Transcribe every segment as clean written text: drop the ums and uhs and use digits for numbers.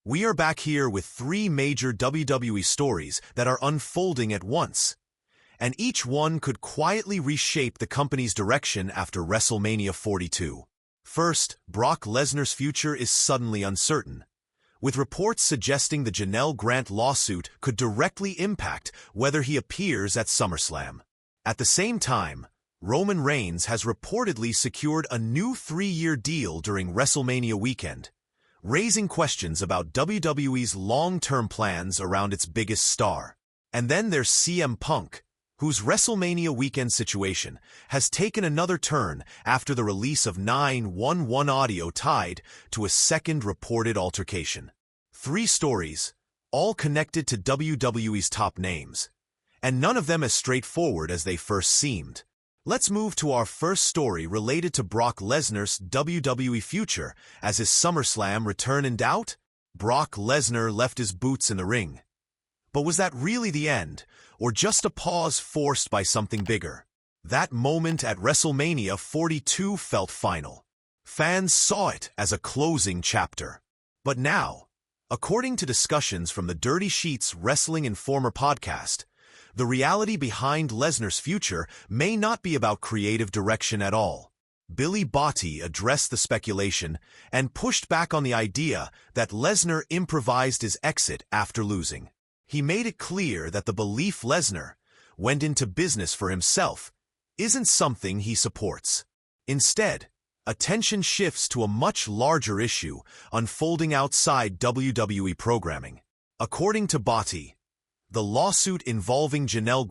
We are back here with three major WWE stories that are unfolding at once, and each one could quietly reshape the company's direction after WrestleMania 42. First, Brock Lesnar's future is suddenly uncertain, with reports suggesting the Janel lawsuit could directly impact whether he appears at SummerSlam. At the same time, Roman Reigns has reportedly secured a new 3-year deal during WrestleMania weekend, raising questions about WWE's long-term plans around its biggest star. And then there's CM Punk, whose WrestleMania weekend situation has taken another turn after the release of 911 audio tied to a second reported altercation. 3 stories, all connected to WWE's top names, and none of them as straightforward as they first seemed. Let's move to our first story related to Brock Lesnar's WWE future as his SummerSlam return in doubt. Brock Lesnar left his boots in the ring. But was that really the end, or just a pause forced by something bigger? That moment at WrestleMania 42 felt final. Fans saw it as a closing chapter. But now, according to discussions from the Dirty Sheets Wrestling Informer podcast, the reality behind Lesnar's future may not be about creative direction at all. Bytez addressed the speculation and pushed back on the idea that Lesnar improvised his exit after losing. He made it clear that the belief Lesnar went into business for himself isn't something he supports. Instead, attention shifts to a much larger issue unfolding outside WWE programming. According to Bytez, the lawsuit involving Janel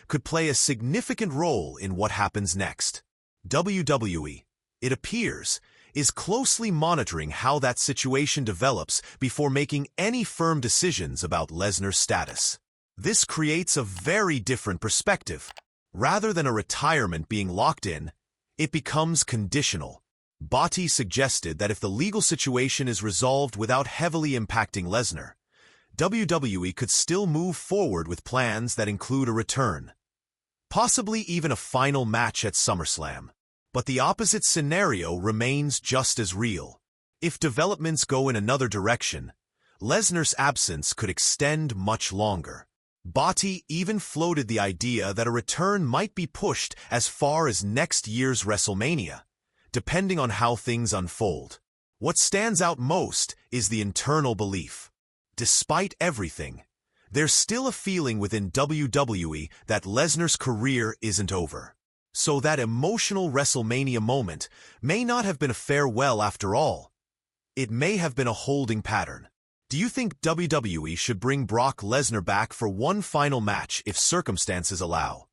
could play a significant role in what happens next. WWE, it appears, is closely monitoring how that situation develops before making any firm decisions about Lesnar's status. This creates a very different perspective. Rather than a retirement being locked in, it becomes conditional. Bytez suggested that if the legal situation is resolved without heavily impacting Lesnar, WWE could still move forward with plans that include a return, possibly even a final match at SummerSlam. But the opposite scenario remains just as real. If developments go in another direction, Lesnar's absence could extend much longer. Bytez even floated the idea that a return might be pushed as far as next year's WrestleMania, depending on how things unfold. What stands out most is the internal belief. Despite everything, there's still a feeling within WWE that Lesnar's career isn't over. So that emotional WrestleMania moment may not have been a farewell after all. It may have been a holding pattern. Do you think WWE should bring Brock Lesnar back for one final match if circumstances allow?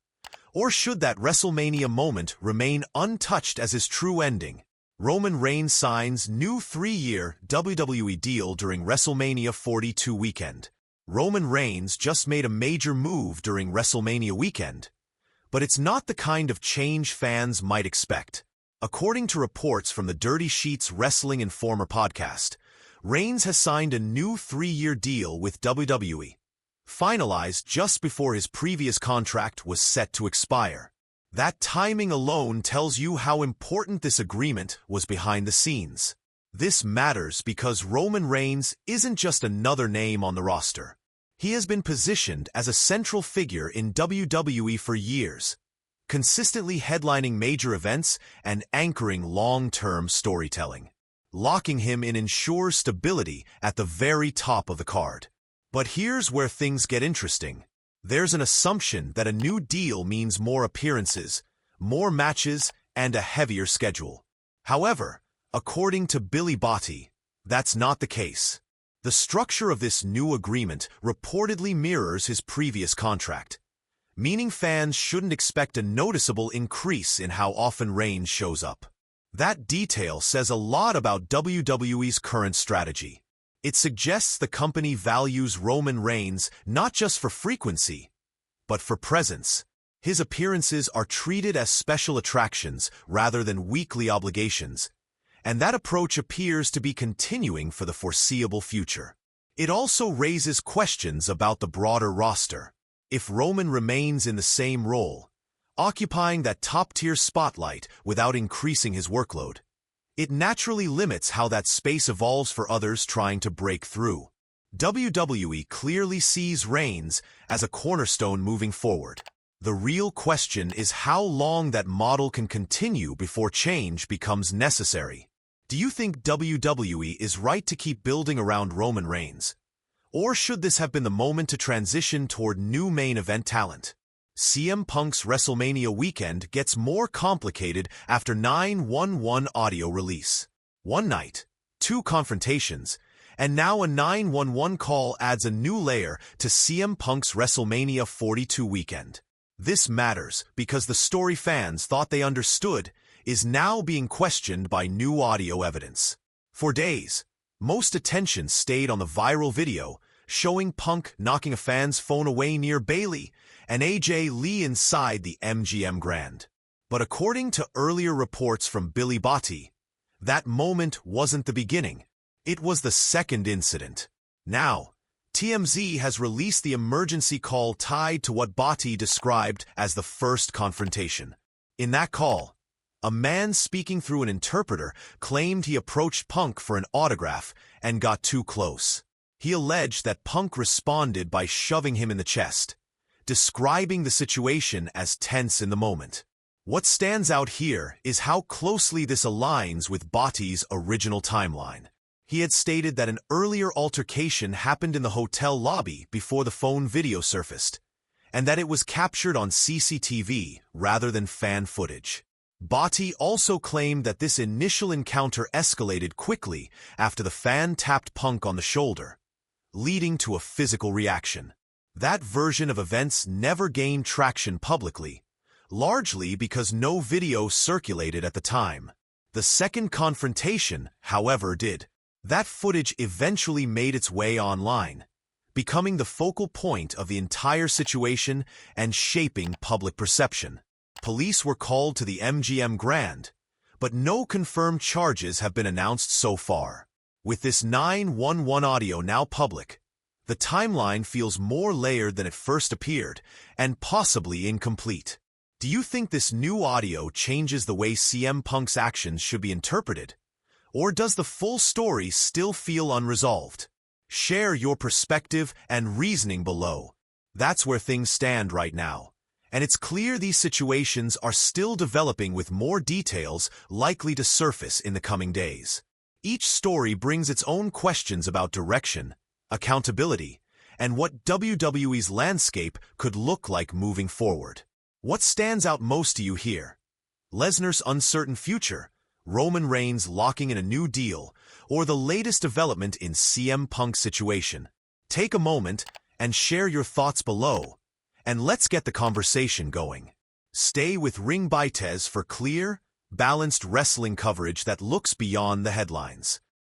Or should that WrestleMania moment remain untouched as his true ending? Roman Reigns signs new 3-year WWE deal during WrestleMania 42 weekend. Roman Reigns just made a major move during WrestleMania weekend, but it's not the kind of change fans might expect. According to reports from the Dirty Sheets Wrestling Informer podcast, Reigns has signed a new 3-year deal with WWE, finalized just before his previous contract was set to expire. That timing alone tells you how important this agreement was behind the scenes. This matters because Roman Reigns isn't just another name on the roster. He has been positioned as a central figure in WWE for years, consistently headlining major events and anchoring long-term storytelling. Locking him in ensures stability at the very top of the card. But here's where things get interesting. There's an assumption that a new deal means more appearances, more matches, and a heavier schedule. However, according to Bytez, that's not the case. The structure of this new agreement reportedly mirrors his previous contract, meaning fans shouldn't expect a noticeable increase in how often Reigns shows up. That detail says a lot about WWE's current strategy. It suggests the company values Roman Reigns not just for frequency, but for presence. His appearances are treated as special attractions rather than weekly obligations, and that approach appears to be continuing for the foreseeable future. It also raises questions about the broader roster. If Roman remains in the same role, occupying that top-tier spotlight without increasing his workload, It naturally limits how that space evolves for others trying to break through. WWE clearly sees Reigns as a cornerstone moving forward. The real question is how long that model can continue before change becomes necessary. Do you think WWE is right to keep building around Roman Reigns? Or should this have been the moment to transition toward new main event talent? CM Punk's WrestleMania weekend gets more complicated after 911 audio release. One night, 2 confrontations, and now a 911 call adds a new layer to CM Punk's WrestleMania 42 weekend. This matters because the story fans thought they understood is now being questioned by new audio evidence. For days, most attention stayed on the viral video showing Punk knocking a fan's phone away near Bayley and AJ Lee inside the MGM Grand. But according to earlier reports from Billy Bytez, that moment wasn't the beginning. It was the second incident. Now, TMZ has released the emergency call tied to what Bytez described as the first confrontation. In that call, a man speaking through an interpreter claimed he approached Punk for an autograph and got too close. He alleged that Punk responded by shoving him in the chest, describing the situation as tense in the moment. What stands out here is how closely this aligns with Bytez's original timeline. He had stated that an earlier altercation happened in the hotel lobby before the phone video surfaced, and that it was captured on CCTV rather than fan footage. Bytez also claimed that this initial encounter escalated quickly after the fan tapped Punk on the shoulder, leading to a physical reaction. That version of events never gained traction publicly, largely because no video circulated at the time. The second confrontation, however, did. That footage eventually made its way online, becoming the focal point of the entire situation and shaping public perception. Police were called to the MGM Grand, but no confirmed charges have been announced so far. With this 911 audio now public, the timeline feels more layered than it first appeared, and possibly incomplete. Do you think this new audio changes the way CM Punk's actions should be interpreted? Or does the full story still feel unresolved? Share your perspective and reasoning below. That's where things stand right now. And it's clear these situations are still developing with more details likely to surface in the coming days. Each story brings its own questions about direction, accountability, and what WWE's landscape could look like moving forward. What stands out most to you here? Lesnar's uncertain future, Roman Reigns locking in a new deal, or the latest development in CM Punk's situation? Take a moment and share your thoughts below, and let's get the conversation going. Stay with RingBytez for clear, balanced wrestling coverage that looks beyond the headlines.